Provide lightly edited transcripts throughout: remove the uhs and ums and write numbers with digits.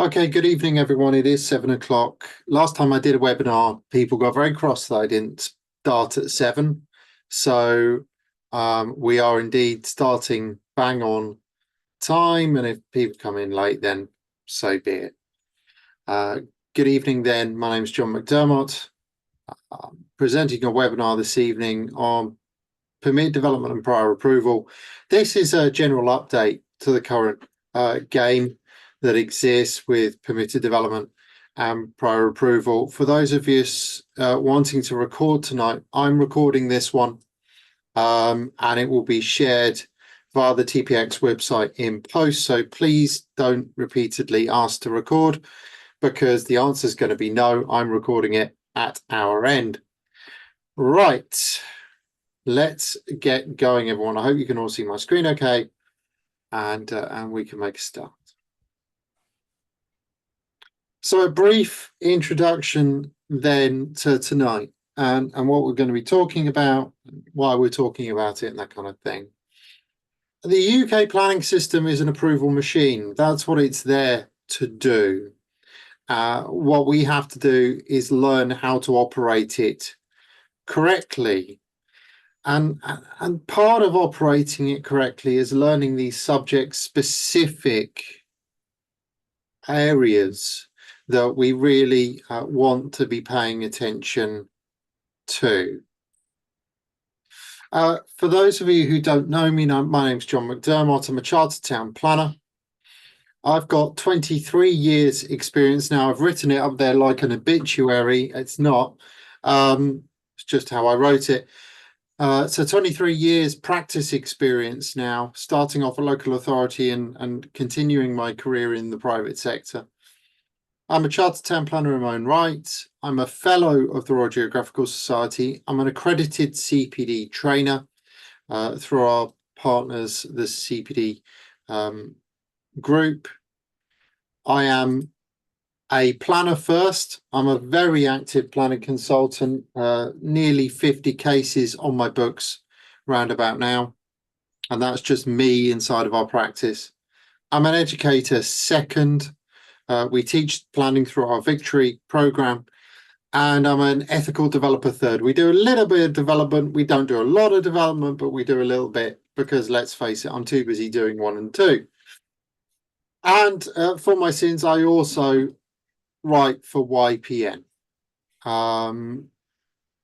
Okay, good evening, everyone. It is 7 o'clock. Last time I did a webinar, people got very cross that I didn't start at 7. So we are indeed starting bang on time. And if people come in late, then so be it. Good evening, then. My name is John McDermott. Presenting a webinar this evening on permit development and prior approval. This is a general update to the current game that exists with permitted development and prior approval. For those of you wanting to record tonight, I'm recording this one and it will be shared via the TPX website in post. So please don't repeatedly ask to record because the answer is going to be no. I'm recording it at our end. Right. Let's get going, everyone. I hope you can all see my screen okay, and we can make a start. So a brief introduction then to tonight and what we're going to be talking about, why we're talking about it, and that kind of thing. The UK planning system is an approval machine. That's what it's there to do. What we have to do is learn how to operate it correctly. And part of operating it correctly is learning these subject-specific areas that we really want to be paying attention to. For those of you who don't know me, my name's John McDermott. I'm a chartered town planner. I've got 23 years experience now. I've written it up there like an obituary. It's not. It's just how I wrote it. So 23 years practice experience now, starting off a local authority and continuing my career in the private sector. I'm a chartered town planner in my own right. I'm a fellow of the Royal Geographical Society. I'm an accredited CPD trainer through our partners, the CPD group. I am a planner first. I'm a very active planning consultant, nearly 50 cases on my books round about now. And that's just me inside of our practice. I'm an educator second. We teach planning through our Victory program. And I'm an ethical developer third. We do a little bit of development. We don't do a lot of development, but we do a little bit because let's face it, I'm too busy doing 1 and 2. And for my sins, I also write for YPN.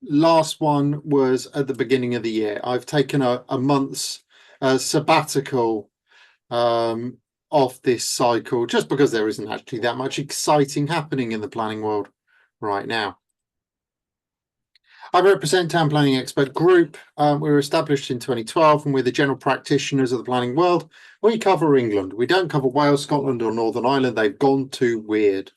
Last one was at the beginning of the year. I've taken a month's sabbatical off this cycle just because there isn't actually that much exciting happening in the planning world right now. I represent Town Planning Expert Group. We were established in 2012 and we're the general practitioners of the planning world. We cover England. We don't cover Wales, Scotland or Northern Ireland. They've gone too weird.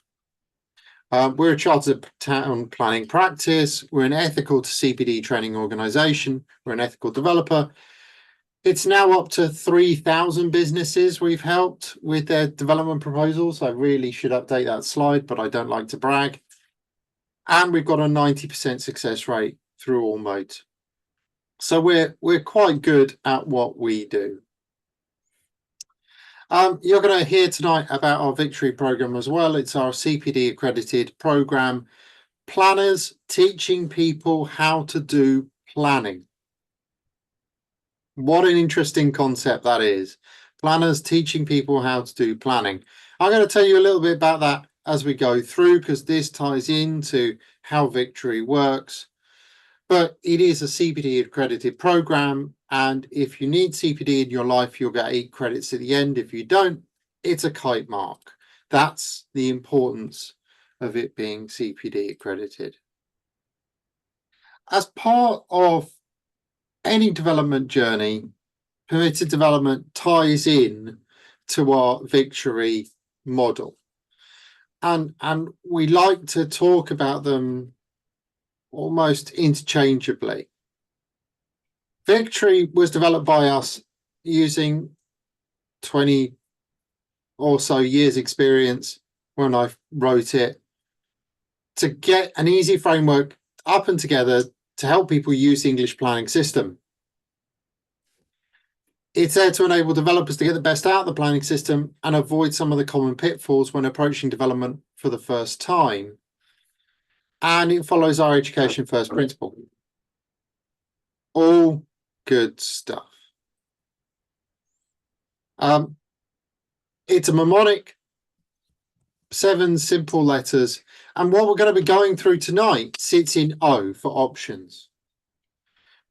We're a chartered town planning practice. We're an ethical to CPD training organisation. We're an ethical developer. It's now up to 3,000 businesses we've helped with their development proposals. I really should update that slide, but I don't like to brag. And we've got a 90% success rate through all modes. So we're quite good at what we do. You're going to hear tonight about our Victory program as well. It's our CPD accredited program. Planners teaching people how to do planning. What an interesting concept that is. Planners teaching people how to do planning. I'm going to tell you a little bit about that as we go through because this ties into how Victory works. But it is a CPD accredited program. And if you need CPD in your life, you'll get 8 credits at the end. If you don't, it's a kite mark. That's the importance of it being CPD accredited. As part of any development journey, permitted development ties in to our Victory model. And we like to talk about them almost interchangeably. Victory was developed by us using 20 or so years experience when I wrote it to get an easy framework up and together to help people use the English planning system. It's there to enable developers to get the best out of the planning system and avoid some of the common pitfalls when approaching development for the first time. And it follows our education first principle. All good stuff. It's a mnemonic, 7 simple letters. And what we're going to be going through tonight sits in O for options.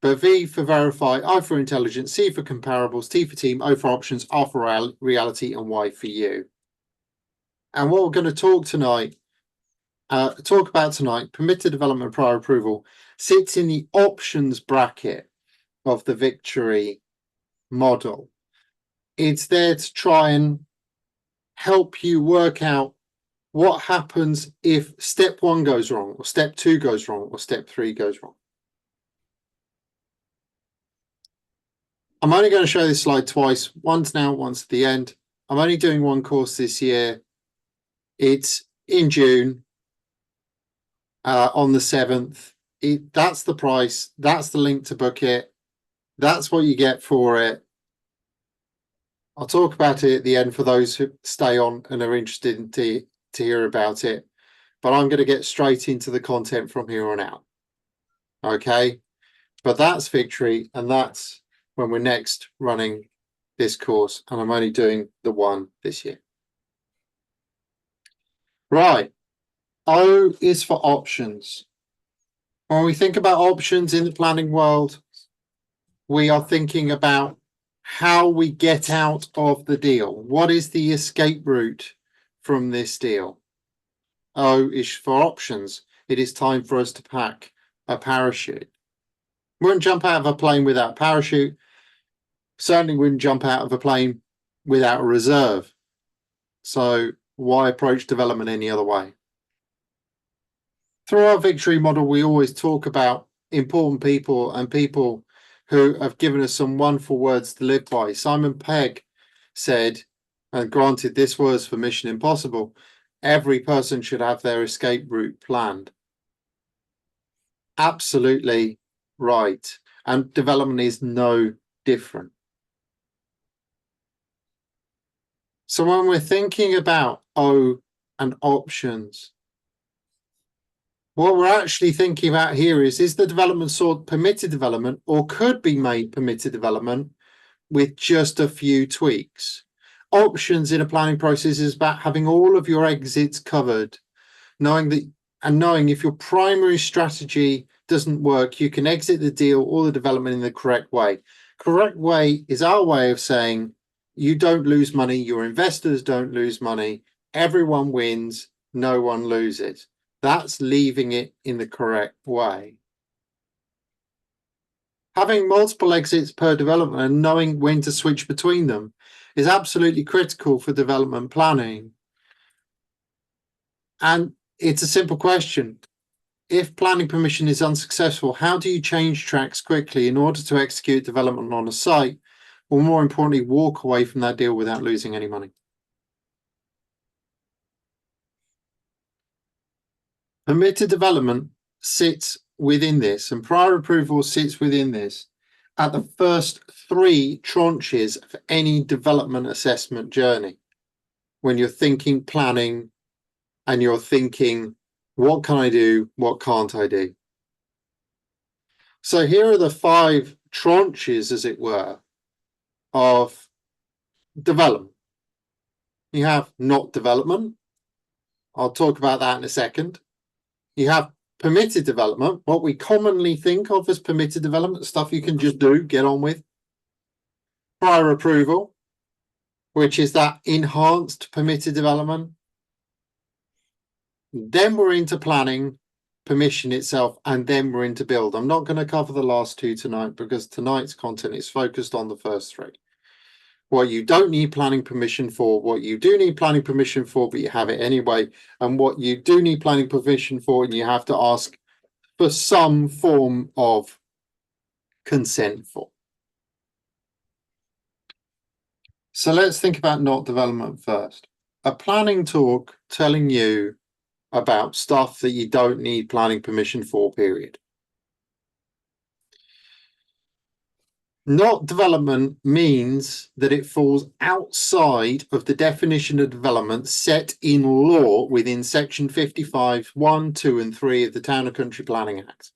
But V for verify, I for intelligence, C for comparables, T for team, O for options, R for reality, and Y for you. And what we're going to talk about tonight, permitted development prior approval, sits in the options bracket of the Victory model. It's there to try and help you work out what happens if step 1 goes wrong, or step 2 goes wrong, or step 3 goes wrong. I'm only going to show this slide twice, once now, once at the end. I'm only doing one course this year. It's in June on the 7th. That's the price. That's the link to book it. That's what you get for it. I'll talk about it at the end for those who stay on and are interested to hear about it. But I'm going to get straight into the content from here on out. Okay? But that's Victory, and that's when we're next running this course, and I'm only doing the one this year. Right. O is for options. When we think about options in the planning world, we are thinking about how we get out of the deal. What is the escape route from this deal? O is for options. It is time for us to pack a parachute. We wouldn't jump out of a plane without a parachute. Certainly wouldn't jump out of a plane without a reserve. So why approach development any other way? Through our Victory model, we always talk about important people and people who have given us some wonderful words to live by. Simon Pegg said, and granted this was for Mission Impossible, every person should have their escape route planned. Absolutely right. And development is no different. So when we're thinking about O and options, what we're actually thinking about here is the development sought permitted development or could be made permitted development with just a few tweaks? Options in a planning process is about having all of your exits covered, knowing if your primary strategy doesn't work, you can exit the deal or the development in the correct way. Correct way is our way of saying you don't lose money, your investors don't lose money, everyone wins, no one loses. That's leaving it in the correct way. Having multiple exits per development and knowing when to switch between them is absolutely critical for development planning. And it's a simple question. If planning permission is unsuccessful, how do you change tracks quickly in order to execute development on a site, or more importantly, walk away from that deal without losing any money? Permitted development sits within this, and prior approval sits within this at the first 3 tranches of any development assessment journey. When you're thinking planning and you're thinking, what can I do? What can't I do? So here are the 5 tranches, as it were, of development. You have not development. I'll talk about that in a second. You have permitted development, what we commonly think of as permitted development, stuff you can just do, get on with. Prior approval, which is that enhanced permitted development. Then we're into planning, permission itself, and then we're into build. I'm not going to cover the last 2 tonight because tonight's content is focused on the first 3. What you don't need planning permission for, what you do need planning permission for, but you have it anyway, and what you do need planning permission for, and you have to ask for some form of consent for. So let's think about not development first. A planning talk telling you about stuff that you don't need planning permission for, period. Not development means that it falls outside of the definition of development set in law within section 55, 1, 2 and 3 of the Town and Country Planning Act.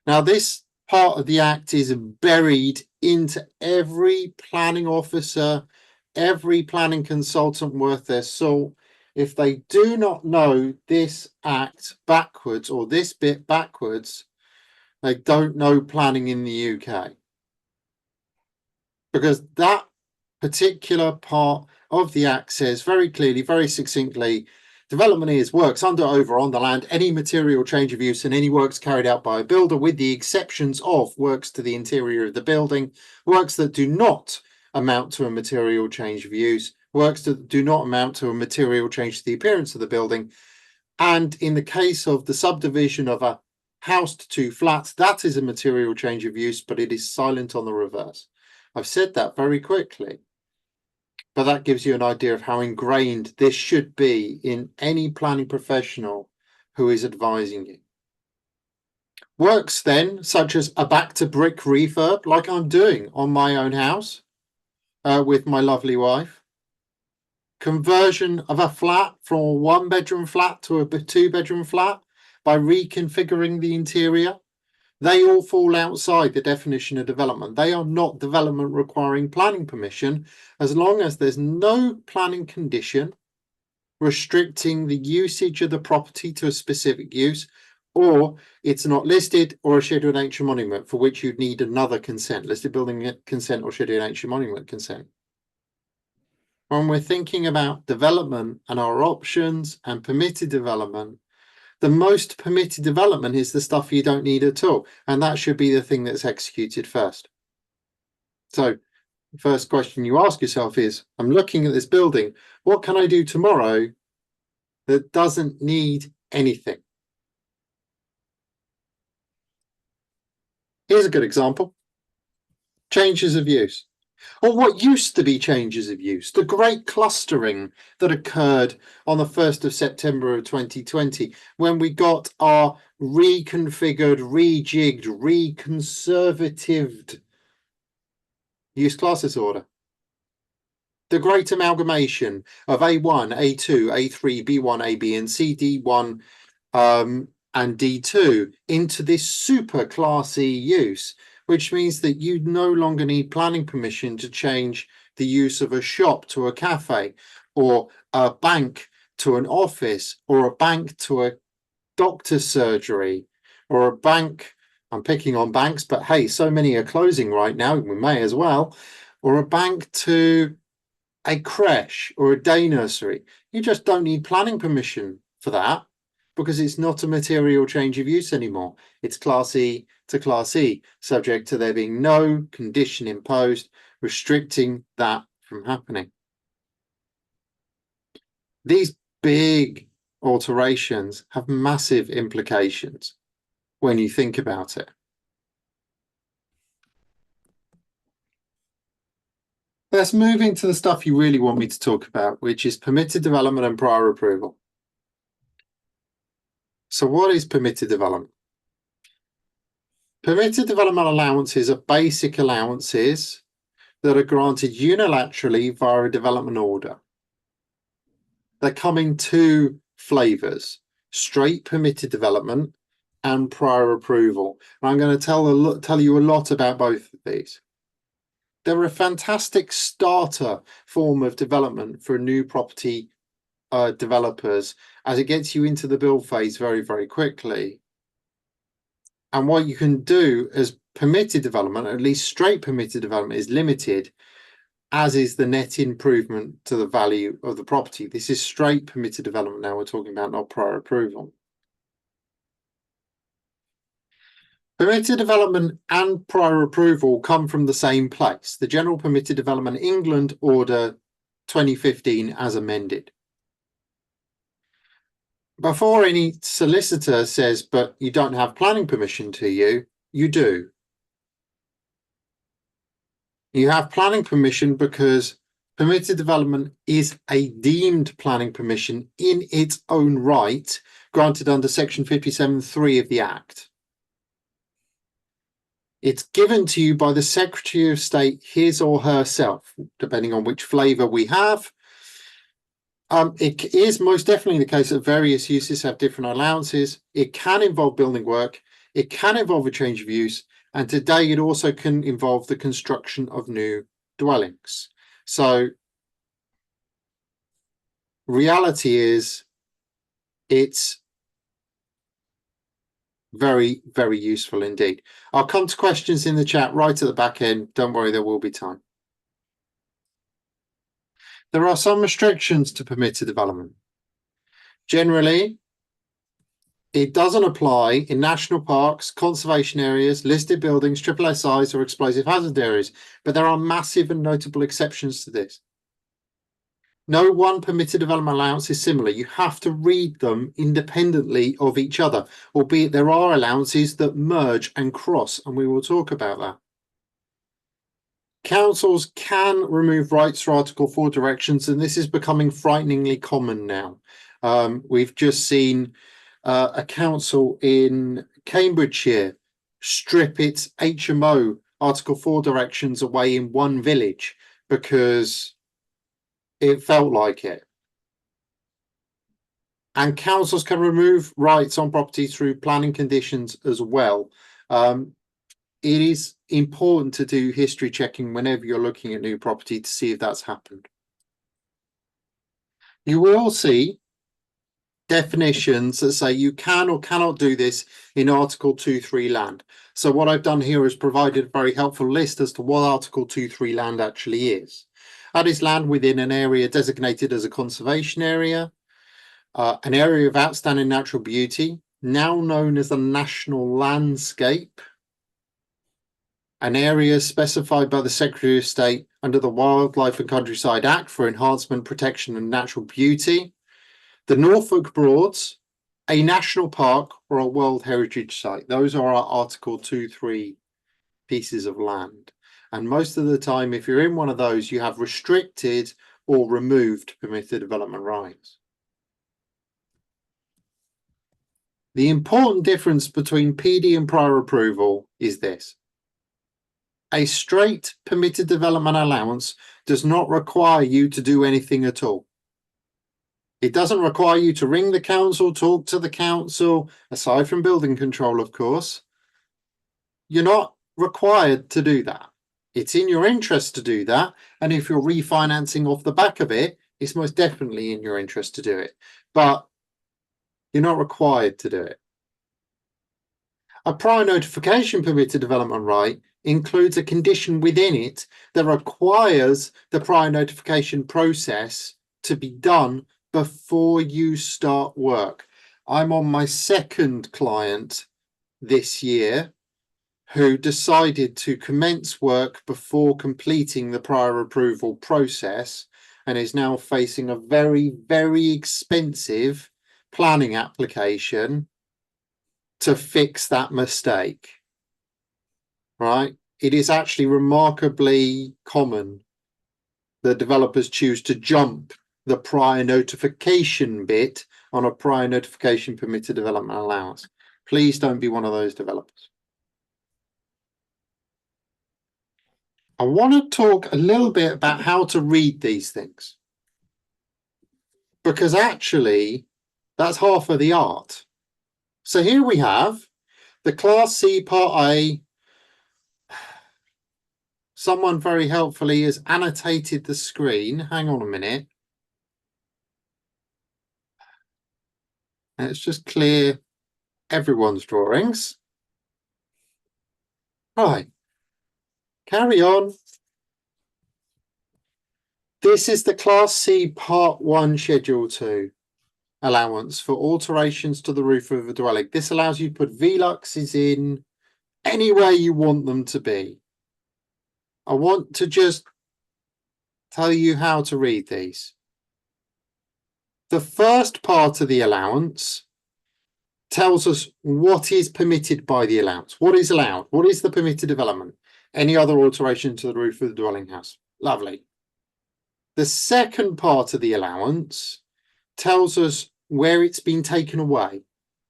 Now, this part of the Act is buried into every planning officer, every planning consultant worth their salt. If they do not know this Act backwards or this bit backwards, they don't know planning in the UK. Because that particular part of the Act says very clearly, very succinctly, development is works under, over, on the land, any material change of use and any works carried out by a builder with the exceptions of works to the interior of the building, works that do not amount to a material change of use, works that do not amount to a material change to the appearance of the building. And in the case of the subdivision of a house to 2 flats, that is a material change of use, but it is silent on the reverse. I've said that very quickly, but that gives you an idea of how ingrained this should be in any planning professional who is advising you. Works then, such as a back to brick refurb, like I'm doing on my own house with my lovely wife. Conversion of a flat from a 1-bedroom flat to a 2-bedroom flat by reconfiguring the interior. They all fall outside the definition of development. They are not development requiring planning permission as long as there's no planning condition restricting the usage of the property to a specific use, or it's not listed or a scheduled ancient monument for which you'd need another consent, listed building consent or scheduled ancient monument consent. When we're thinking about development and our options and permitted development, the most permitted development is the stuff you don't need at all. And that should be the thing that's executed first. So the first question you ask yourself is, I'm looking at this building. What can I do tomorrow that doesn't need anything? Here's a good example. Changes of use. Or what used to be changes of use, the great clustering that occurred on the 1st of September of 2020, when we got our reconfigured, rejigged, reconservatived use classes order. The great amalgamation of A1, A2, A3, B1, AB, and C, D1 and D2 into this super classy use, which means that you no longer need planning permission to change the use of a shop to a cafe, or a bank to an office, or a bank to a doctor's surgery, or a bank, I'm picking on banks, but hey, so many are closing right now, we may as well, or a bank to a creche or a day nursery. You just don't need planning permission for that because it's not a material change of use anymore. It's Class E to Class E, subject to there being no condition imposed restricting that from happening. These big alterations have massive implications when you think about it. Let's move into the stuff you really want me to talk about, which is permitted development and prior approval. So what is permitted development? Permitted development allowances are basic allowances that are granted unilaterally via a development order. They come in 2 flavours: straight permitted development and prior approval. And I'm going to tell you a lot about both of these. They're a fantastic starter form of development for new property developers, as it gets you into the build phase very, very quickly. And what you can do as permitted development, at least straight permitted development, is limited, as is the net improvement to the value of the property. This is straight permitted development now we're talking about, not prior approval. Permitted development and prior approval come from the same place, the General Permitted Development England Order 2015 as amended. Before any solicitor says, but you don't have planning permission to you, you do. You have planning permission because permitted development is a deemed planning permission in its own right, granted under section 57(3) of the Act. It's given to you by the Secretary of State, his or herself, depending on which flavour we have. It is most definitely the case that various uses have different allowances. It can involve building work. It can involve a change of use. And today it also can involve the construction of new dwellings. So reality is it's very, very useful indeed. I'll come to questions in the chat right at the back end. Don't worry, there will be time. There are some restrictions to permitted development. Generally, it doesn't apply in national parks, conservation areas, listed buildings, triple SIs, or explosive hazard areas, but there are massive and notable exceptions to this. No one permitted development allowance is similar. You have to read them independently of each other, albeit there are allowances that merge and cross, and we will talk about that. Councils can remove rights for Article 4 directions, and this is becoming frighteningly common now. We've just seen a council in Cambridgeshire strip its HMO Article 4 directions away in one village because it felt like it. And councils can remove rights on property through planning conditions as well. It is important to do history checking whenever you're looking at new property to see if that's happened. You will see definitions that say you can or cannot do this in Article 2.3 land. So what I've done here is provided a very helpful list as to what Article 2.3 land actually is. That is land within an area designated as a conservation area, an area of outstanding natural beauty, now known as the national landscape, an area specified by the Secretary of State under the Wildlife and Countryside Act for enhancement, protection and natural beauty, the Norfolk Broads, a national park or a World Heritage Site. Those are our Article 2.3 pieces of land. And most of the time, if you're in one of those, you have restricted or removed permitted development rights. The important difference between PD and prior approval is this. A straight permitted development allowance does not require you to do anything at all. It doesn't require you to ring the council, talk to the council, aside from building control, of course. You're not required to do that. It's in your interest to do that. And if you're refinancing off the back of it, it's most definitely in your interest to do it. But you're not required to do it. A prior notification permitted development right includes a condition within it that requires the prior notification process to be done before you start work. I'm on my second client this year who decided to commence work before completing the prior approval process and is now facing a very, very expensive planning application to fix that mistake. Right? It is actually remarkably common that developers choose to jump the prior notification bit on a prior notification permitted development allowance. Please don't be one of those developers. I want to talk a little bit about how to read these things, because actually that's half of the art. So here we have the Class C Part A. Someone very helpfully has annotated the screen. Hang on a minute. Let's just clear everyone's drawings. Right. Carry on. This is the Class C Part 1 Schedule 2 allowance for alterations to the roof of a dwelling. This allows you to put Veluxes in anywhere you want them to be. I want to just tell you how to read these. The first part of the allowance tells us what is permitted by the allowance. What is allowed? What is the permitted development? Any other alteration to the roof of the dwelling house? Lovely. The second part of the allowance tells us where it's been taken away,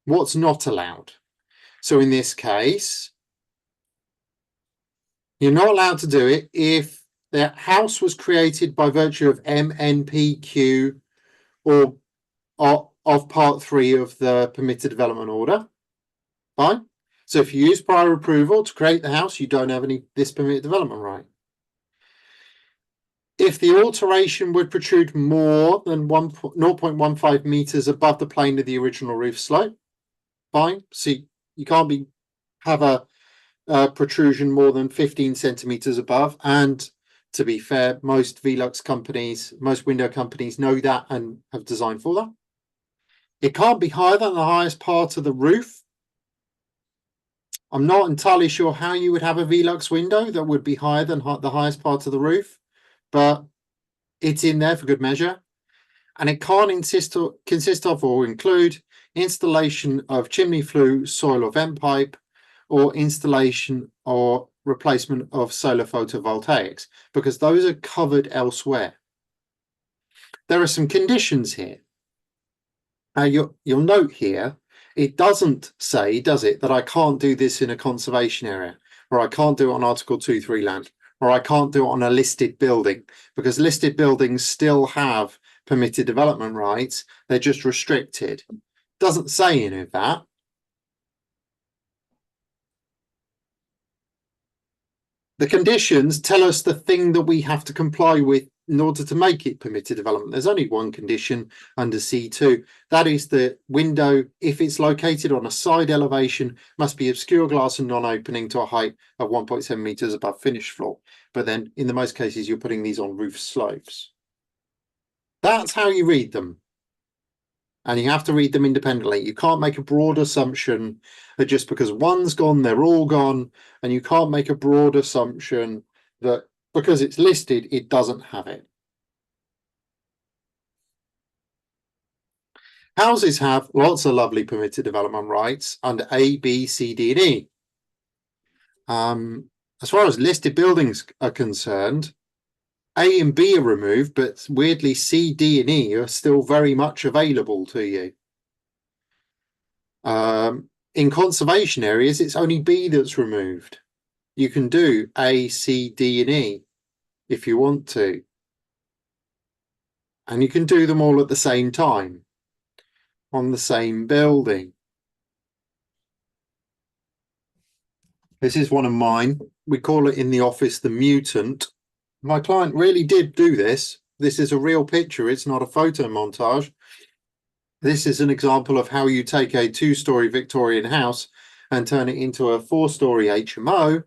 what's not allowed. So in this case, You're not allowed to do it if the house was created by virtue of MNPQ or of part 3 of the permitted development order. Fine. So if you use prior approval to create the house, you don't have this permitted development right. If the alteration would protrude more than 0.15 meters above the plane of the original roof slope, fine. See, you can't have a protrusion more than 15 centimeters above. And to be fair, most Velux companies, most window companies know that and have designed for that. It can't be higher than the highest part of the roof. I'm not entirely sure how you would have a Velux window that would be higher than the highest part of the roof, but it's in there for good measure. And it can't consist of or include installation of chimney flue, soil or vent pipe, or installation or replacement of solar photovoltaics, because those are covered elsewhere. There are some conditions here. You'll note here, it doesn't say, does it, that I can't do this in a conservation area, or I can't do it on Article 2.3 land, or I can't do it on a listed building, because listed buildings still have permitted development rights. They're just restricted. Doesn't say any of that. The conditions tell us the thing that we have to comply with in order to make it permitted development. There's only one condition under C2. That is the window, if it's located on a side elevation, must be obscure glass and non-opening to a height of 1.7 meters above finished floor. But then in the most cases, you're putting these on roof slopes. That's how you read them. And you have to read them independently. You can't make a broad assumption that just because one's gone, they're all gone. And you can't make a broad assumption that because it's listed, it doesn't have it. Houses have lots of lovely permitted development rights under A, B, C, D, and E. As far as listed buildings are concerned, A and B are removed, but weirdly C, D, and E are still very much available to you. In conservation areas, it's only B that's removed. You can do A, C, D, and E if you want to. And you can do them all at the same time on the same building. This is one of mine. We call it in the office the mutant. My client really did do this. This is a real picture. It's not a photo montage. This is an example of how you take a 2-story Victorian house and turn it into a 4-story HMO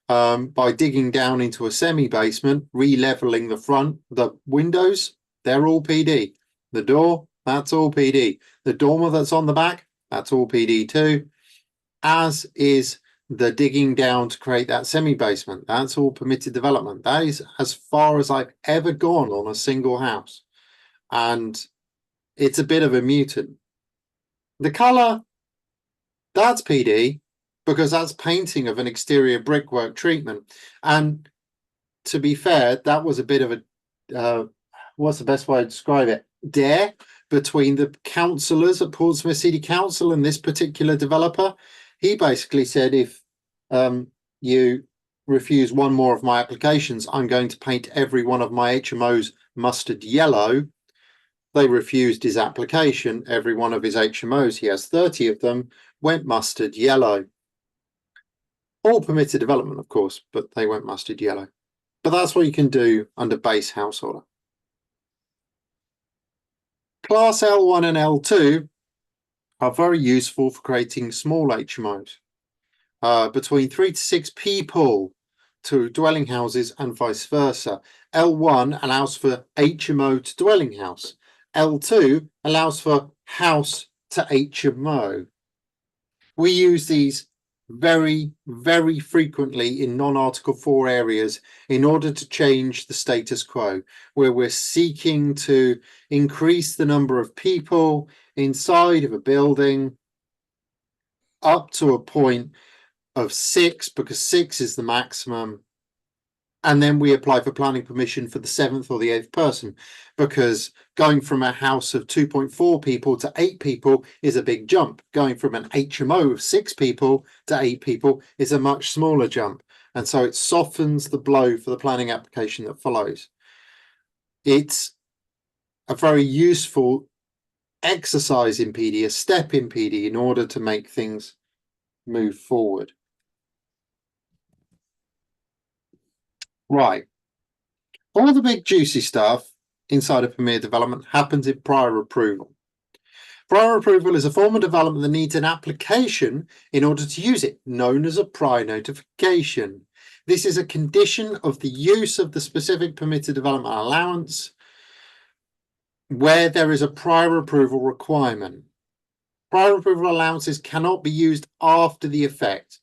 by digging down into a semi-basement, re-leveling the front. The windows, they're all PD. The door, that's all PD. The dormer that's on the back, that's all PD too. As is the digging down to create that semi-basement. That's all permitted development. That is as far as I've ever gone on a single house. And it's a bit of a mutant. The colour, that's PD, because that's painting of an exterior brickwork treatment. And to be fair, that was a bit of a, what's the best way to describe it? Dare between the councillors at Portsmouth City Council and this particular developer. He basically said, if you refuse one more of my applications, I'm going to paint every one of my HMOs mustard yellow. They refused his application. Every one of his HMOs, he has 30 of them, went mustard yellow. All permitted development, of course, but they went mustard yellow. But that's what you can do under base house order. Class L1 and L2 are very useful for creating small HMOs, between 3 to 6 people to dwelling houses and vice versa. L1 allows for HMO to dwelling house. L2 allows for house to HMO. We use these very, very frequently in non-Article 4 areas in order to change the status quo, where we're seeking to increase the number of people inside of a building up to a point of 6, because 6 is the maximum. And then we apply for planning permission for the 7th or the 8th person, because going from a house of 2.4 people to 8 people is a big jump. Going from an HMO of 6 people to 8 people is a much smaller jump. And so it softens the blow for the planning application that follows. It's a very useful exercise in PD, a step in PD in order to make things move forward. Right. All the big juicy stuff inside of Premier Development happens in prior approval. Prior approval is a form of development that needs an application in order to use it, known as a prior notification. This is a condition of the use of the specific permitted development allowance where there is a prior approval requirement. Prior approval allowances cannot be used after the effect.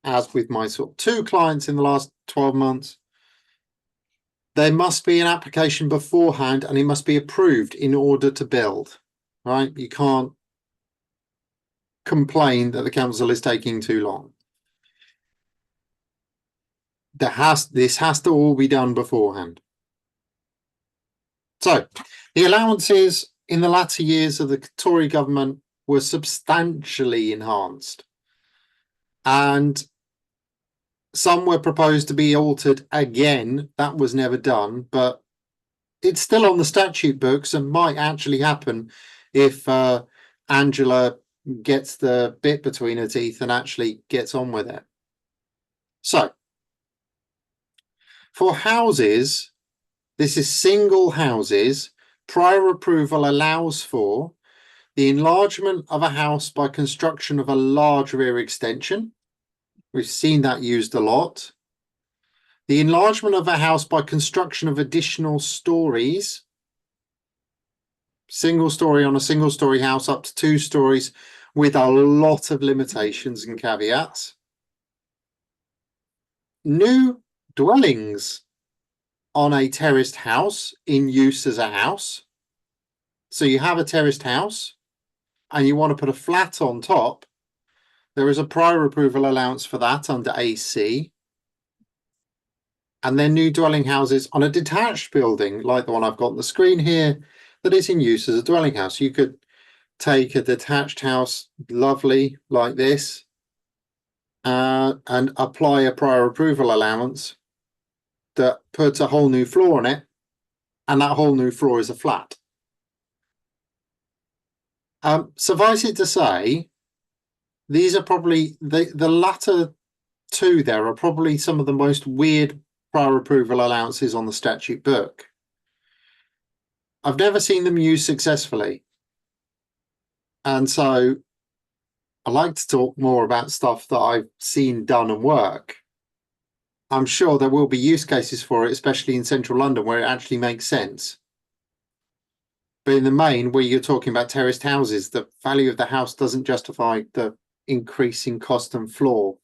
As with my sort of 2 clients in the last 12 months, there must be an application beforehand and it must be approved in order to build, right? You can't complain that the council is taking too long. This has to all be done beforehand. So the allowances in the latter years of the Tory government were substantially enhanced, and some were proposed to be altered again. That was never done, but it's still on the statute books and might actually happen if Angela gets the bit between her teeth and actually gets on with it. So for houses, this is single houses. Prior approval allows for the enlargement of a house by construction of a large rear extension. We've seen that used a lot. The enlargement of a house by construction of additional stories. Single story on a single story house up to 2 stories with a lot of limitations and caveats. New dwellings on a terraced house in use as a house. So you have a terraced house and you want to put a flat on top. There is a prior approval allowance for that under AC. And then new dwelling houses on a detached building, like the one I've got on the screen here, that is in use as a dwelling house. You could take a detached house, lovely, like this, and apply a prior approval allowance that puts a whole new floor on it, and that whole new floor is a flat. Suffice it to say, these are probably the latter 2 there are probably some of the most weird prior approval allowances on the statute book. I've never seen them used successfully. And so I like to talk more about stuff that I've seen done and work. I'm sure there will be use cases for it, especially in central London where it actually makes sense. But in the main, where you're talking about terraced houses, the value of the house doesn't justify the increasing cost and floor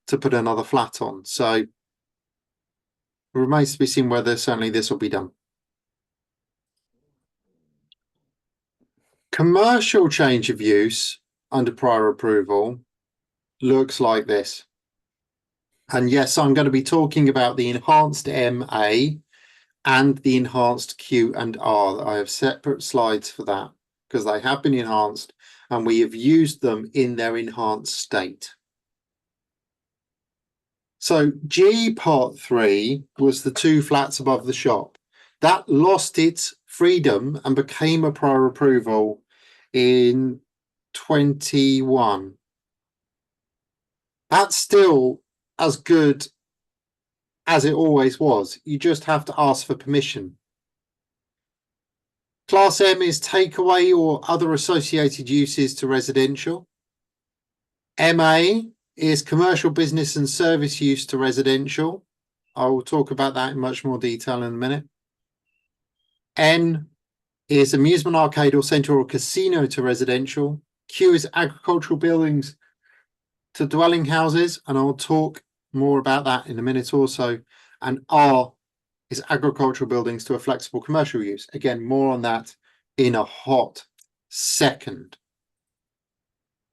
to put another flat on. So it remains to be seen whether certainly this will be done. Commercial change of use under prior approval looks like this. And yes, I'm going to be talking about the enhanced MA and the enhanced Q and R. I have separate slides for that because they have been enhanced and we have used them in their enhanced state. So G part 3 was the 2 flats above the shop. That lost its freedom and became a prior approval in 21. That's still as good as it always was. You just have to ask for permission. Class M is takeaway or other associated uses to residential. MA is commercial, business and service use to residential. I will talk about that in much more detail in a minute. N is amusement arcade or centre or casino to residential. Q is agricultural buildings to dwelling houses, and I'll talk more about that in a minute or so. And R is agricultural buildings to a flexible commercial use. Again, more on that in a hot second.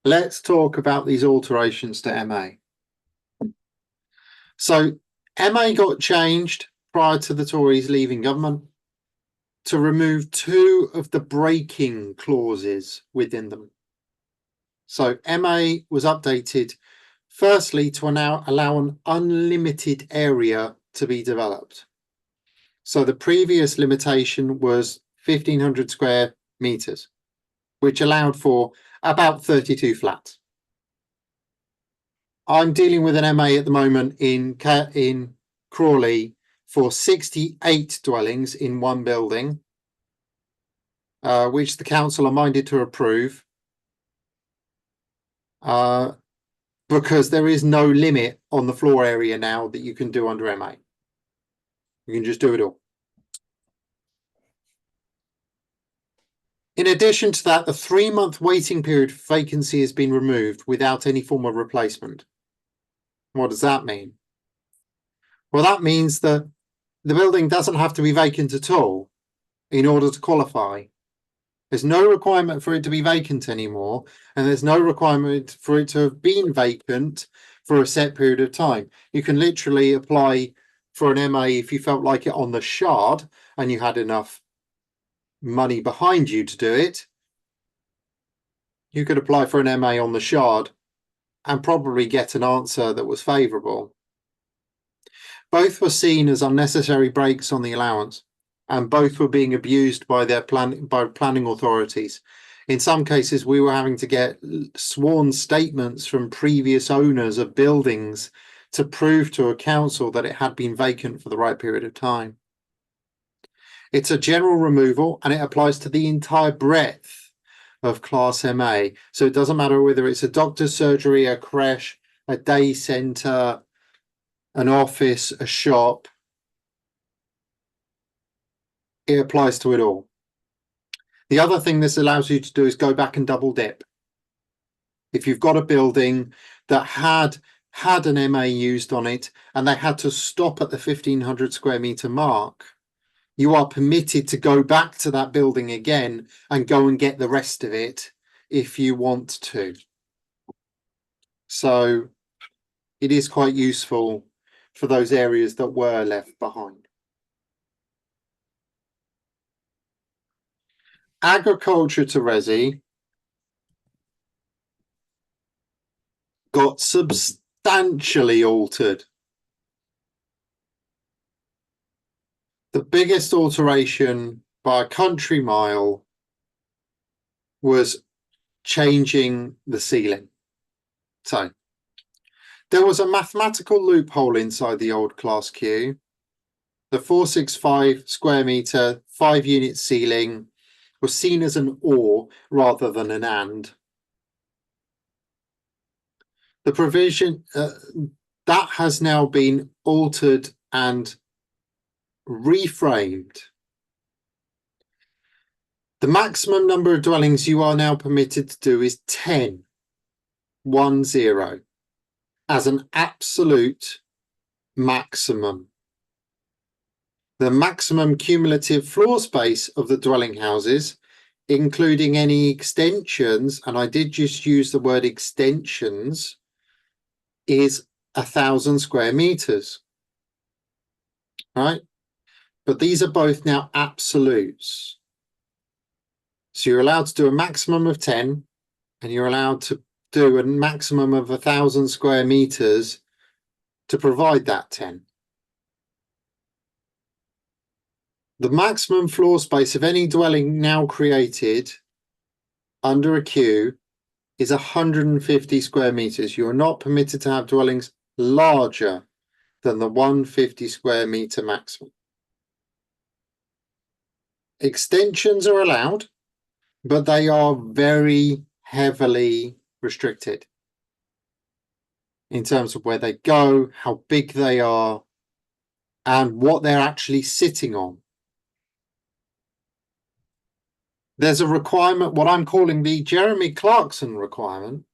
Let's talk about these alterations to MA. So MA got changed prior to the Tories leaving government to remove 2 of the breaking clauses within them. So MA was updated Firstly, to allow an unlimited area to be developed. So the previous limitation was 1,500 square meters, which allowed for about 32 flats. I'm dealing with an MA at the moment in Crawley for 68 dwellings in one building, which the council are minded to approve, because there is no limit on the floor area now that you can do under MA. You can just do it all. In addition to that, the 3-month waiting period for vacancy has been removed without any form of replacement. What does that mean? Well, that means that the building doesn't have to be vacant at all in order to qualify. There's no requirement for it to be vacant anymore, and there's no requirement for it to have been vacant for a set period of time. You can literally apply for an MA if you felt like it on the Shard and you had enough money behind you to do it. You could apply for an MA on the Shard and probably get an answer that was favourable. Both were seen as unnecessary breaks on the allowance, and both were being abused by planning authorities. In some cases, we were having to get sworn statements from previous owners of buildings to prove to a council that it had been vacant for the right period of time. It's a general removal, and it applies to the entire breadth of Class MA. So it doesn't matter whether it's a doctor's surgery, a creche, a day centre, an office, a shop. It applies to it all. The other thing this allows you to do is go back and double dip. If you've got a building that had an MA used on it and they had to stop at the 1,500 square meter mark, you are permitted to go back to that building again and go and get the rest of it if you want to. So it is quite useful for those areas that were left behind. Agriculture to resi got substantially altered. The biggest alteration by a country mile was changing the ceiling. So there was a mathematical loophole inside the old Class Q. The 465 square meter, 5-unit ceiling was seen as an or rather than an and. The provision that has now been altered and reframed. The maximum number of dwellings you are now permitted to do is 10, 10, as an absolute maximum. The maximum cumulative floor space of the dwelling houses, including any extensions, and I did just use the word extensions, is 1,000 square meters, right? But these are both now absolutes. So you're allowed to do a maximum of 10, and you're allowed to do a maximum of 1,000 square meters to provide that 10. The maximum floor space of any dwelling now created under a Q is 150 square meters. You are not permitted to have dwellings larger than the 150 square meter maximum. Extensions are allowed, but they are very heavily restricted in terms of where they go, how big they are, and what they're actually sitting on. There's a requirement, what I'm calling the Jeremy Clarkson requirement.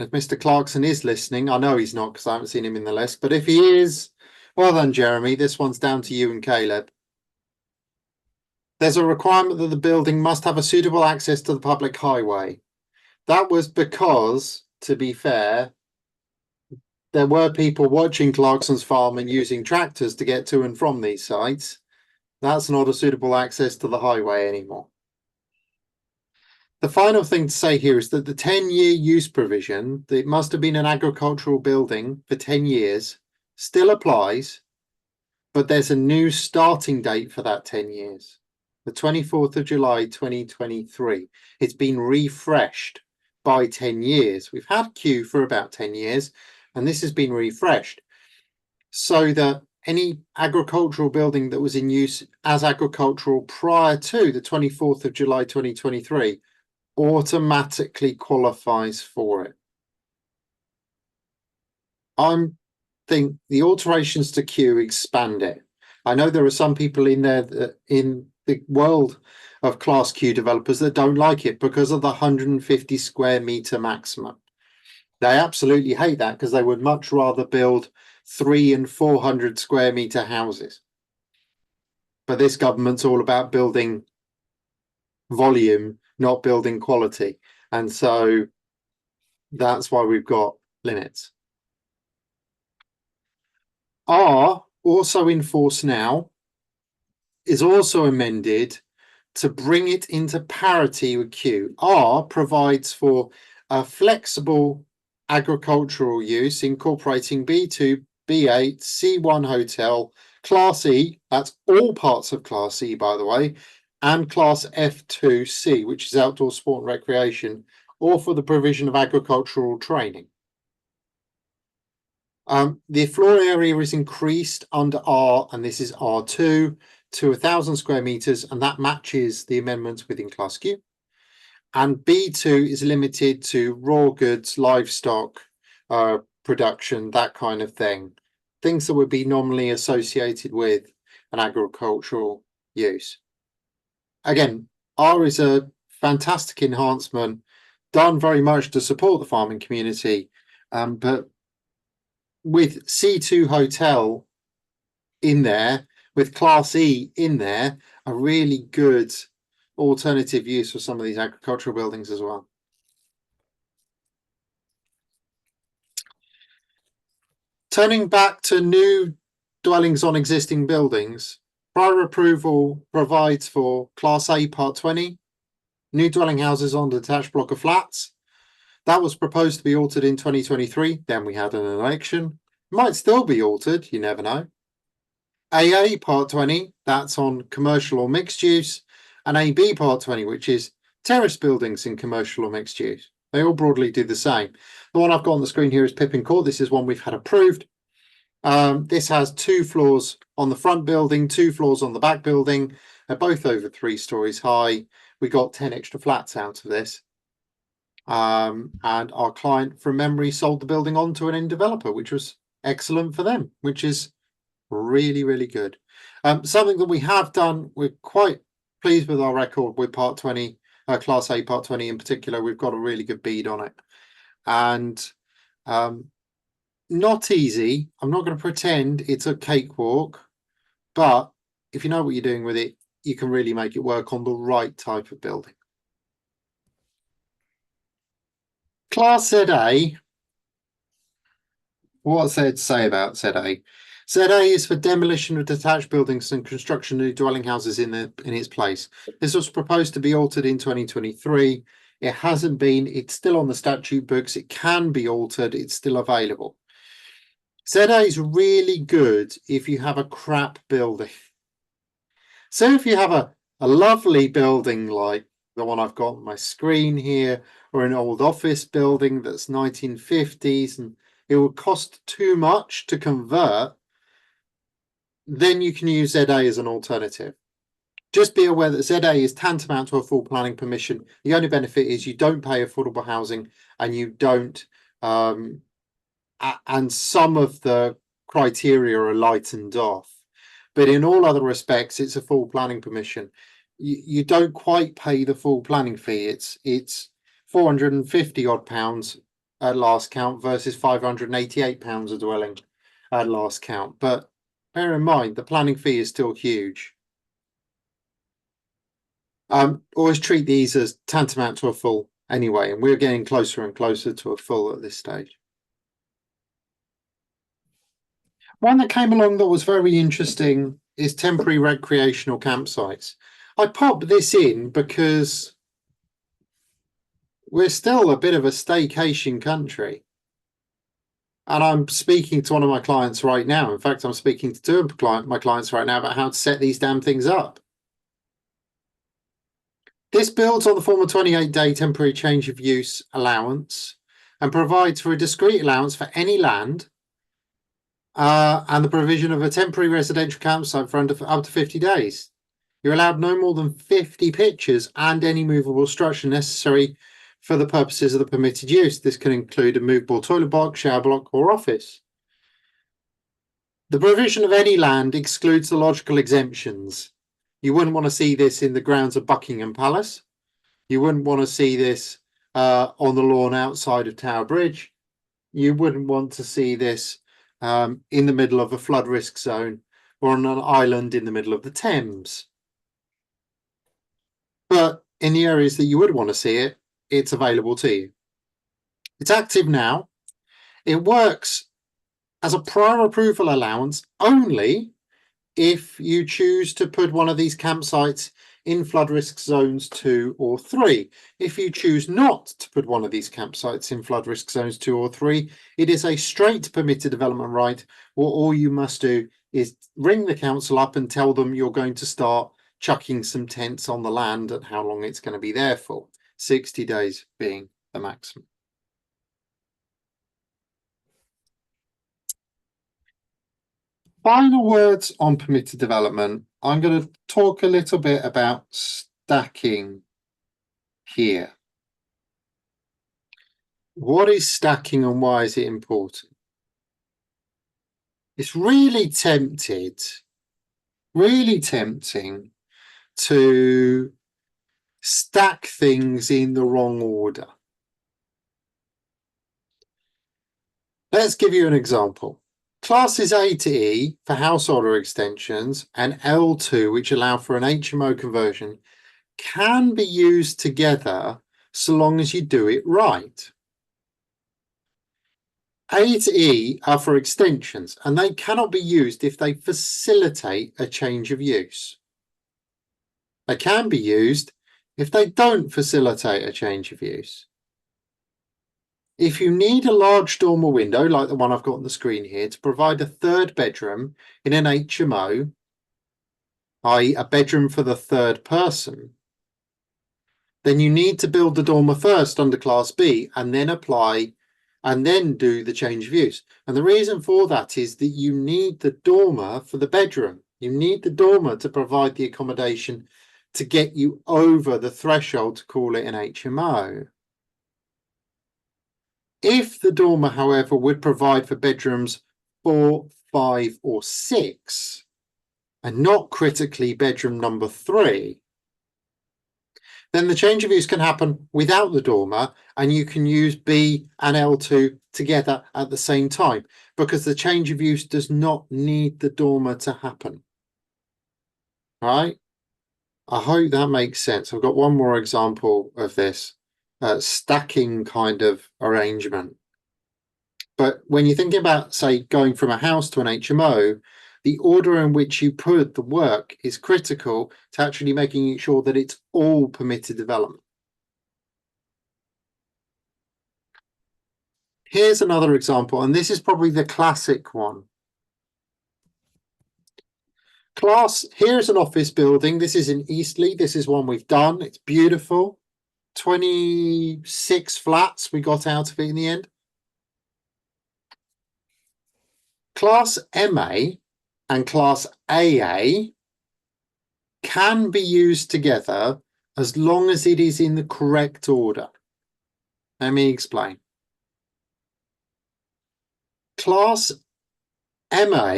If Mr. Clarkson is listening, I know he's not because I haven't seen him in the list, but if he is, well done, Jeremy. This one's down to you and Caleb. There's a requirement that the building must have a suitable access to the public highway. That was because, to be fair, there were people watching Clarkson's farm and using tractors to get to and from these sites. That's not a suitable access to the highway anymore. The final thing to say here is that the 10-year use provision, that it must have been an agricultural building for 10 years, still applies, but there's a new starting date for that 10 years. The 24th of July, 2023. It's been refreshed by 10 years. We've had Q for about 10 years, and this has been refreshed so that any agricultural building that was in use as agricultural prior to the 24th of July 2023 automatically qualifies for it. I think the alterations to Q expand it. I know there are some people in there that, in the world of Class Q developers, that don't like it because of the 150 square meter maximum. They absolutely hate that because they would much rather build 300 and 400 square meter houses. But this government's all about building volume, not building quality. And so that's why we've got limits. R, also in force now, is also amended to bring it into parity with Q. R provides for a flexible agricultural use incorporating B2, B8, C1 hotel, Class E, that's all parts of Class E, by the way, and Class F2C, which is outdoor sport and recreation, or for the provision of agricultural training. The floor area is increased under R, and this is R2, to 1,000 square meters, and that matches the amendments within Class Q. And B2 is limited to raw goods, livestock production, that kind of thing. Things that would be normally associated with an agricultural use. Again, R is a fantastic enhancement, done very much to support the farming community, but with C2 hotel in there, with Class E in there, a really good alternative use for some of these agricultural buildings as well. Turning back to new dwellings on existing buildings, prior approval provides for Class A Part 20, new dwelling houses on detached block of flats. That was proposed to be altered in 2023. Then we had an election. Might still be altered, you never know. AA Part 20, that's on commercial or mixed use, and AB Part 20, which is terrace buildings in commercial or mixed use. They all broadly do the same. The one I've got on the screen here is Pippin Court. This is one we've had approved. This has 2 floors on the front building, 2 floors on the back building. They're both over 3 stories high. We got 10 extra flats out of this. And our client, from memory, sold the building on to an end developer, which was excellent for them, which is really, really good. Something that we have done, we're quite pleased with our record with Part 20, Class A Part 20 in particular. We've got a really good bead on it. And not easy. I'm not going to pretend it's a cakewalk, but if you know what you're doing with it, you can really make it work on the right type of building. Class ZA, what's there to say about ZA? ZA is for demolition of detached buildings and construction of new dwelling houses in its place. This was proposed to be altered in 2023. It hasn't been. It's still on the statute books. It can be altered. It's still available. ZA is really good if you have a crap building. So if you have a lovely building like the one I've got on my screen here, or an old office building that's 1950s and it would cost too much to convert, then you can use ZA as an alternative. Just be aware that ZA is tantamount to a full planning permission. The only benefit is you don't pay affordable housing and you don't, and some of the criteria are lightened off. But in all other respects, it's a full planning permission. You don't quite pay the full planning fee. It's 450 odd pounds at last count versus 588 pounds a dwelling at last count. But bear in mind, the planning fee is still huge. Always treat these as tantamount to a full anyway, and we're getting closer and closer to a full at this stage. One that came along that was very interesting is temporary recreational campsites. I popped this in because we're still a bit of a staycation country. And I'm speaking to one of my clients right now. In fact, I'm speaking to two of my clients right now about how to set these damn things up. This builds on the former 28-day temporary change of use allowance and provides for a discrete allowance for any land and the provision of a temporary residential campsite for up to 50 days. You're allowed no more than 50 pictures and any movable structure necessary for the purposes of the permitted use. This can include a movable toilet box, shower block, or office. The provision of any land excludes the logical exemptions. You wouldn't want to see this in the grounds of Buckingham Palace. You wouldn't want to see this on the lawn outside of Tower Bridge. You wouldn't want to see this in the middle of a flood risk zone or on an island in the middle of the Thames. But in the areas that you would want to see it, it's available to you. It's active now. It works as a prior approval allowance only if you choose to put one of these campsites in flood risk zones 2 or 3. If you choose not to put one of these campsites in flood risk zones 2 or 3, it is a straight permitted development right, or all you must do is ring the council up and tell them you're going to start chucking some tents on the land and how long it's going to be there for, 60 days being the maximum. Final words on permitted development. I'm going to talk a little bit about stacking here. What is stacking and why is it important? It's really tempting to stack things in the wrong order. Let's give you an example. Classes A to E for house order extensions and L2, which allow for an HMO conversion, can be used together so long as you do it right. A to E are for extensions, and they cannot be used if they facilitate a change of use. They can be used if they don't facilitate a change of use. If you need a large dormer window, like the one I've got on the screen here, to provide a third bedroom in an HMO, i.e. a bedroom for the third person, then you need to build the dormer first under Class B and then apply and then do the change of use. And the reason for that is that you need the dormer for the bedroom. You need the dormer to provide the accommodation to get you over the threshold to call it an HMO. If the dormer, however, would provide for bedrooms 4, 5, or 6, and not critically bedroom number 3, then the change of use can happen without the dormer, and you can use B and L2 together at the same time, because the change of use does not need the dormer to happen. Right? I hope that makes sense. I've got one more example of this stacking kind of arrangement. But when you're thinking about, say, going from a house to an HMO, the order in which you put the work is critical to actually making sure that it's all permitted development. Here's another example, and this is probably the classic one. Here's an office building. This is in Eastleigh. This is one we've done. It's beautiful. 26 flats we got out of it in the end. Class MA and Class AA can be used together as long as it is in the correct order. Let me explain. Class MA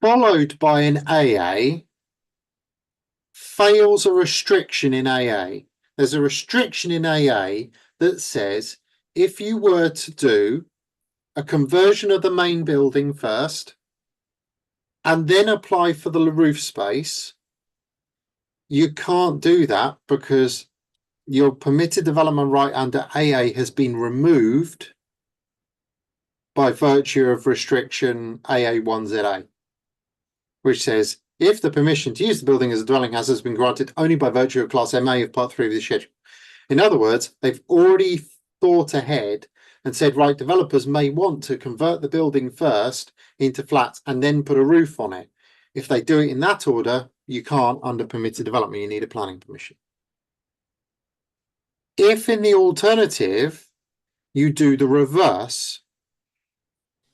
followed by an AA fails a restriction in AA. There's a restriction in AA that says if you were to do a conversion of the main building first and then apply for the roof space, you can't do that because your permitted development right under AA has been removed by virtue of restriction AA1ZA, which says if the permission to use the building as a dwelling house has been granted only by virtue of Class MA of Part 3 of the schedule. In other words, they've already thought ahead and said, right, developers may want to convert the building first into flats and then put a roof on it. If they do it in that order, you can't under permitted development, you need a planning permission. If in the alternative, you do the reverse,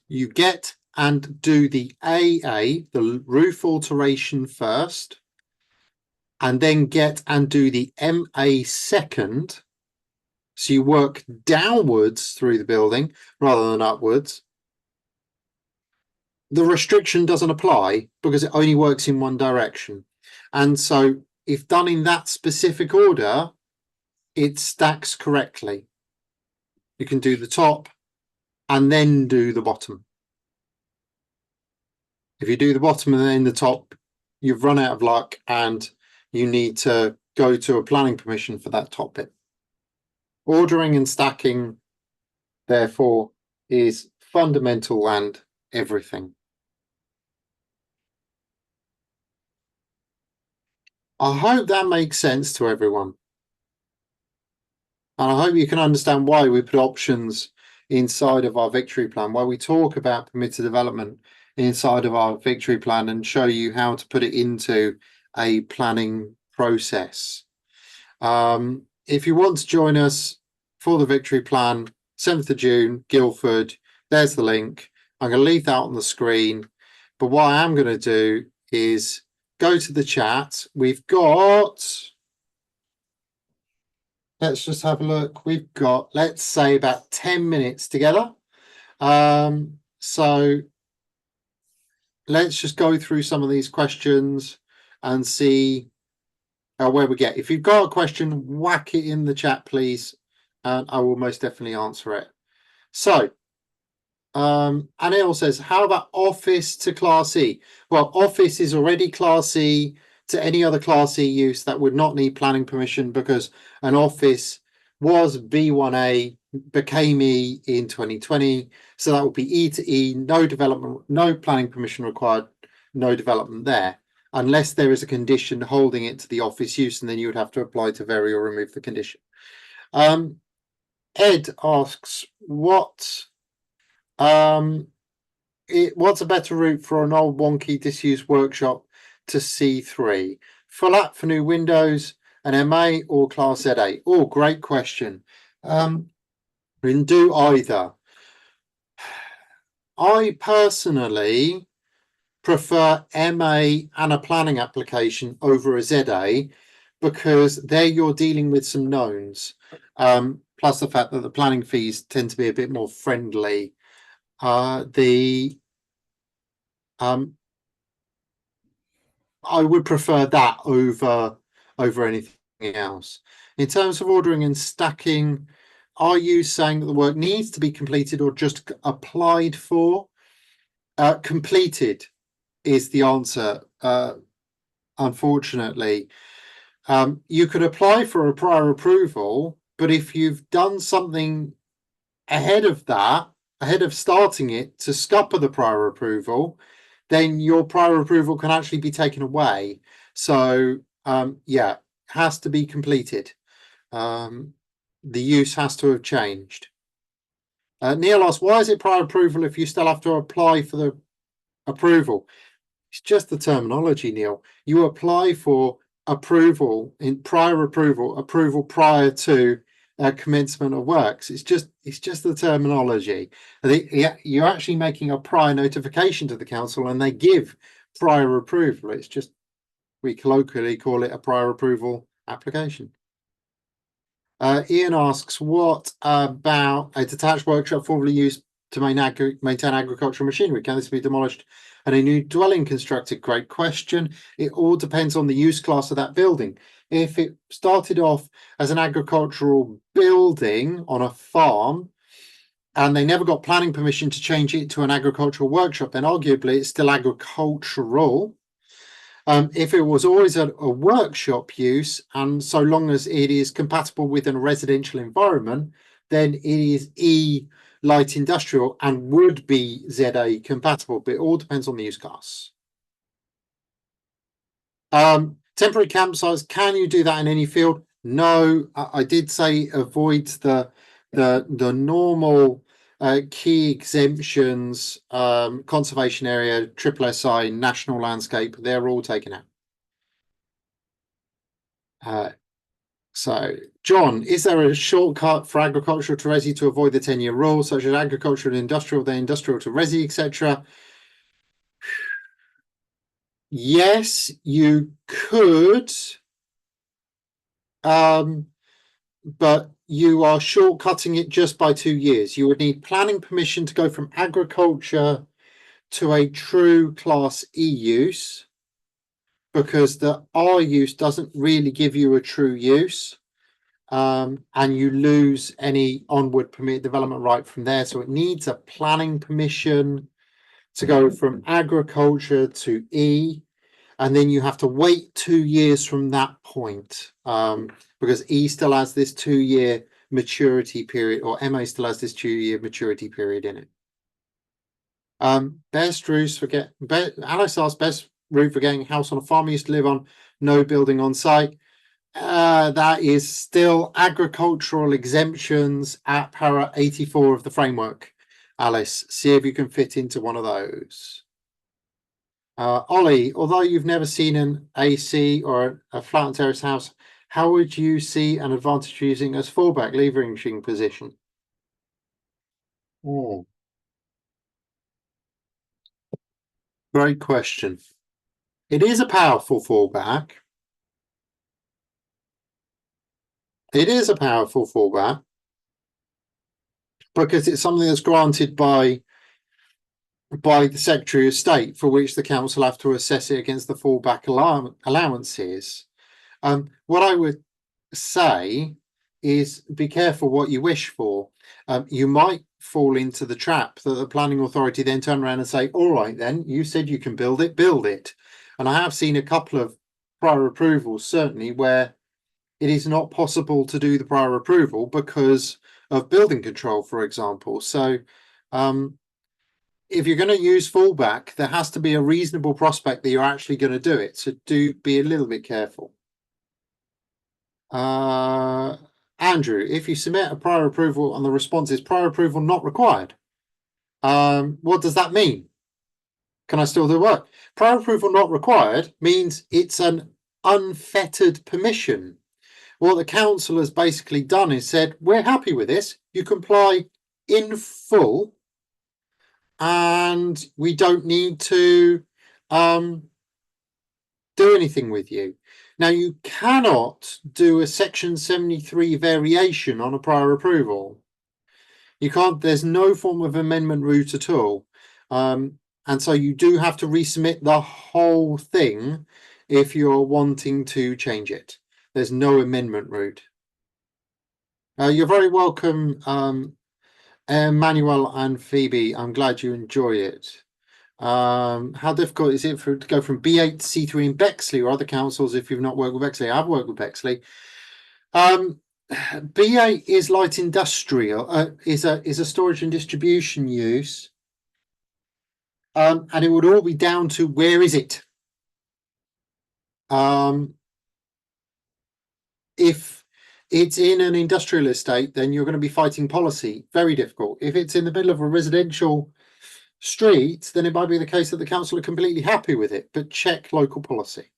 you get and do the AA, the roof alteration first, and then get and do the MA second. So you work downwards through the building rather than upwards. The restriction doesn't apply because it only works in one direction. And so if done in that specific order, it stacks correctly. You can do the top and then do the bottom. If you do the bottom and then the top, you've run out of luck and you need to go to a planning permission for that top bit. Ordering and stacking, therefore, is fundamental and everything. I hope that makes sense to everyone. And I hope you can understand why we put options inside of our victory plan, why we talk about permitted development inside of our victory plan and show you how to put it into a planning process. If you want to join us for the victory plan, 7th of June, Guildford, there's the link. I'm going to leave that on the screen. But what I am going to do is go to the chat. We've got, let's just have a look. We've got, let's say, about 10 minutes together. So let's just go through some of these questions and see where we get. If you've got a question, whack it in the chat, please, and I will most definitely answer it. So, Anil says, how about office to Class E? Well, office is already Class E to any other Class E use that would not need planning permission because an office was B1A, became E in 2020. So that would be E to E, no development, no planning permission required, no development there, unless there is a condition holding it to the office use, and then you would have to apply to vary or remove the condition. Ed asks, what's a better route for an old wonky disused workshop to C3? Flat for new windows, an MA or Class ZA? Oh, great question. We can do either. I personally prefer MA and a planning application over a ZA because there you're dealing with some knowns. Plus the fact that the planning fees tend to be a bit more friendly. I would prefer that over anything else. In terms of ordering and stacking, are you saying that the work needs to be completed or just applied for? Completed is the answer, unfortunately. You could apply for a prior approval, but if you've done something ahead of that, ahead of starting it to scupper the prior approval, then your prior approval can actually be taken away. So yeah, it has to be completed. The use has to have changed. Neil asks, why is it prior approval if you still have to apply for the approval? It's just the terminology, Neil. You apply for approval in prior approval prior to commencement of works. It's just the terminology. You're actually making a prior notification to the council and they give prior approval. It's just, we colloquially call it a prior approval application. Ian asks, what about a detached workshop formerly used to maintain agricultural machinery? Can this be demolished and a new dwelling constructed? Great question. It all depends on the use class of that building. If it started off as an agricultural building on a farm and they never got planning permission to change it to an agricultural workshop, then arguably it's still agricultural. If it was always a workshop use, and so long as it is compatible with a residential environment, then it is E light industrial and would be ZA compatible, but it all depends on the use class. Temporary campsites, can you do that in any field? No, I did say avoid the normal key exemptions, conservation area, triple SI, national landscape, they're all taken out. So, John, is there a shortcut for agricultural to resi to avoid the 10-year rule, such as agricultural to industrial, then industrial to resi, etc.? Yes, you could, but you are shortcutting it just by 2 years. You would need planning permission to go from agriculture to a true Class E use, because the R use doesn't really give you a true use. And you lose any onward permit development right from there. So it needs a planning permission to go from agriculture to E, and then you have to wait 2 years from that point, because E still has this 2-year maturity period, or MA still has this 2-year maturity period in it. Best routes for Alex asks, best route for getting a house on a farm I used to live on, no building on site. That is still agricultural exemptions at para 84 of the framework. Alice, see if you can fit into one of those. Ollie, although you've never seen an AC or a flat and terrace house, how would you see an advantage using as fallback leveraging position? Oh, great question. It is a powerful fallback. It is a powerful fallback because it's something that's granted by the Secretary of State, for which the council have to assess it against the fallback allowances. What I would say is be careful what you wish for. You might fall into the trap that the planning authority then turn around and say, all right, then you said you can build it, build it. And I have seen a couple of prior approvals, certainly, where it is not possible to do the prior approval because of building control, for example. So if you're going to use fallback, there has to be a reasonable prospect that you're actually going to do it. So do be a little bit careful. Andrew, if you submit a prior approval and the response is prior approval not required, what does that mean? Can I still do work? Prior approval not required means it's an unfettered permission. What the council has basically done is said, we're happy with this. You comply in full, and we don't need to do anything with you. Now, you cannot do a Section 73 variation on a prior approval. You can't, there's no form of amendment route at all. And so you do have to resubmit the whole thing if you're wanting to change it. There's no amendment route. You're very welcome, Emmanuel and Phoebe. I'm glad you enjoy it. How difficult is it to go from B8 to C3 in Bexley or other councils if you've not worked with Bexley? I've worked with Bexley. B8 is light industrial, is a storage and distribution use. And it would all be down to where is it? If it's in an industrial estate, then you're going to be fighting policy. Very difficult. If it's in the middle of a residential street, then it might be the case that the council are completely happy with it, but check local policy.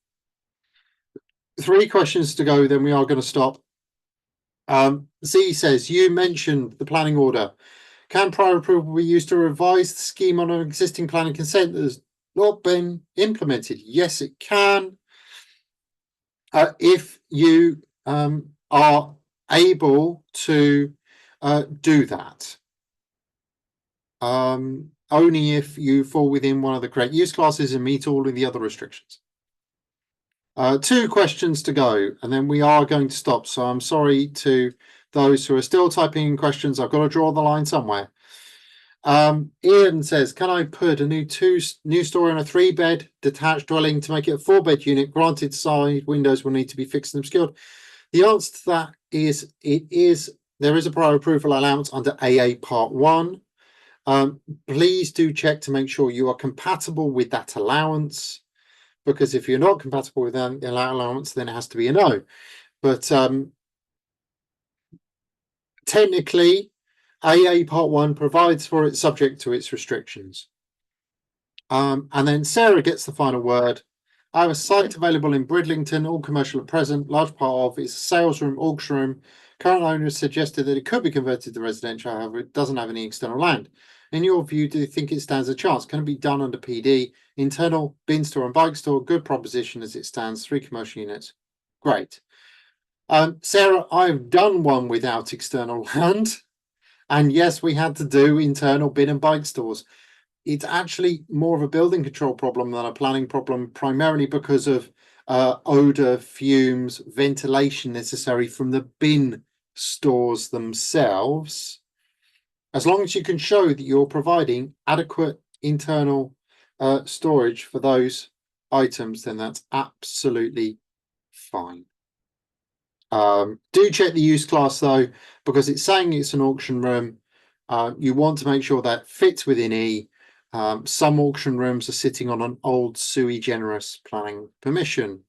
3 questions to go, then we are going to stop. Z says, you mentioned the planning order. Can prior approval be used to revise the scheme on an existing planning consent that has not been implemented? Yes, it can. If you are able to do that. Only if you fall within one of the correct use classes and meet all of the other restrictions. 2 questions to go, and then we are going to stop. So I'm sorry to those who are still typing in questions. I've got to draw the line somewhere. Ian says, can I put a new story on a 3-bed detached dwelling to make it a 4-bed unit? Granted, side windows will need to be fixed and obscured. The answer to that is there is a prior approval allowance under AA Part 1. Please do check to make sure you are compatible with that allowance, because if you're not compatible with the allowance, then it has to be a no. But technically, AA Part 1 provides for it subject to its restrictions. And then Sarah gets the final word. I have a site available in Bridlington, all commercial at present. Large part of it's a sales room, auction room. Current owner has suggested that it could be converted to residential, however, it doesn't have any external land. In your view, do you think it stands a chance? Can it be done under PD? Internal, bin store and bike store, good proposition as it stands, 3 commercial units. Great. Sarah, I've done one without external land. And yes, we had to do internal bin and bike stores. It's actually more of a building control problem than a planning problem, primarily because of odor, fumes, ventilation necessary from the bin stores themselves. As long as you can show that you're providing adequate internal storage for those items, then that's absolutely fine. Do check the use class though, because it's saying it's an auction room. You want to make sure that fits within E. Some auction rooms are sitting on an old sui generis planning permission.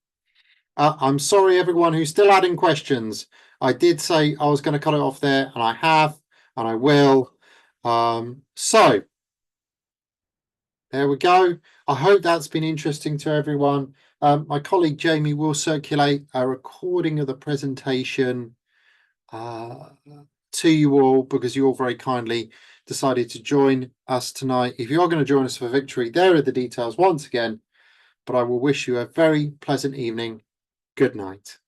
I'm sorry, everyone who's still adding questions. I did say I was going to cut it off there, and I have, and I will. So there we go. I hope that's been interesting to everyone. My colleague Jamie will circulate a recording of the presentation to you all, because you all very kindly decided to join us tonight. If you are going to join us for victory, there are the details once again, but I will wish you a very pleasant evening. Good night.